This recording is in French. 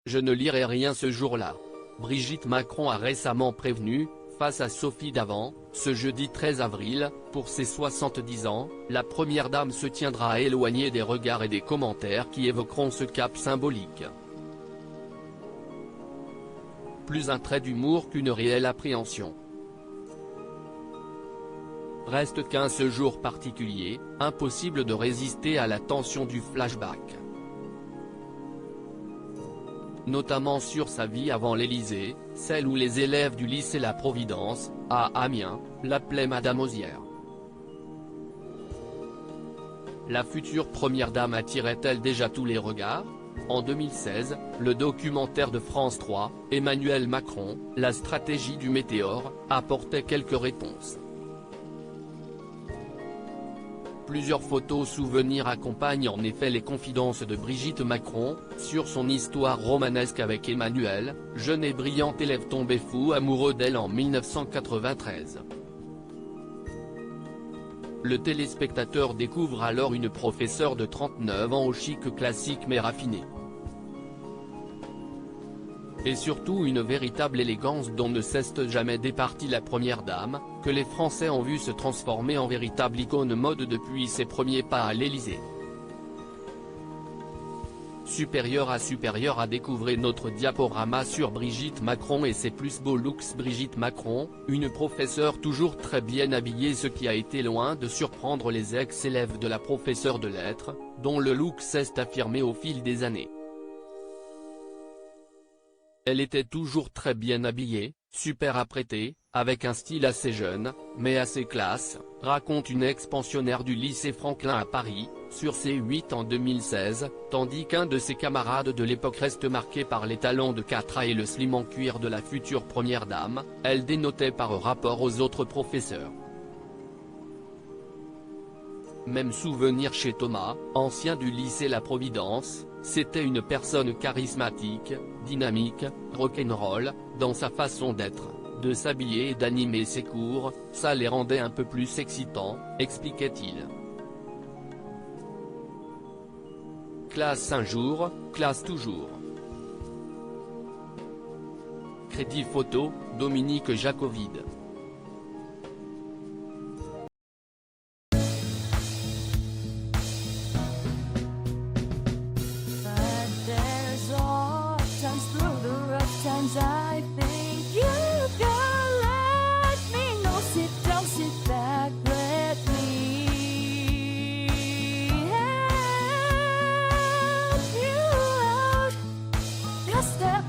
Je ne lirai rien ce jour-là. Brigitte Macron a récemment prévenu, face à Sophie Davant, ce jeudi 13 avril, pour ses 70 ans, la première dame se tiendra éloignée des regards et des commentaires qui évoqueront ce cap symbolique. Plus un trait d'humour qu'une réelle appréhension. Reste qu'un ce jour particulier, impossible de résister à la tension du flashback. Notamment sur sa vie avant l'Élysée, celle où les élèves du lycée La Providence, à Amiens, l'appelaient Madame Osière. La future première dame attirait-elle déjà tous les regards? En 2016, le documentaire de France 3, Emmanuel Macron, la stratégie du météore, apportait quelques réponses. Plusieurs photos souvenirs accompagnent en effet les confidences de Brigitte Macron, sur son histoire romanesque avec Emmanuel, jeune et brillant élève tombé fou amoureux d'elle en 1993. Le téléspectateur découvre alors une professeure de 39 ans au chic classique mais raffiné. Et surtout une véritable élégance dont ne cesse jamais départie la première dame, que les Français ont vu se transformer en véritable icône mode depuis ses premiers pas à l'Élysée. Supérieur à découvrir notre diaporama sur Brigitte Macron et ses plus beaux looks. Brigitte Macron, une professeure toujours très bien habillée, ce qui a été loin de surprendre les ex-élèves de la professeure de lettres, dont le look s'est affirmé au fil des années. Elle était toujours très bien habillée, super apprêtée, avec un style assez jeune, mais assez classe, raconte une ex-pensionnaire du lycée Franklin à Paris, sur ses 8 en 2016, tandis qu'un de ses camarades de l'époque reste marqué par les talons de Catra et le slim en cuir de la future première dame, elle dénotait par rapport aux autres professeurs. Même souvenir chez Thomas, ancien du lycée La Providence, c'était une personne charismatique, dynamique, rock'n'roll, dans sa façon d'être, de s'habiller et d'animer ses cours, ça les rendait un peu plus excitants, expliquait-il. Classe un jour, classe toujours. Crédit photo, Dominique Jacovide. I think you can let me know. Sit down, sit back, let me help you out. Just step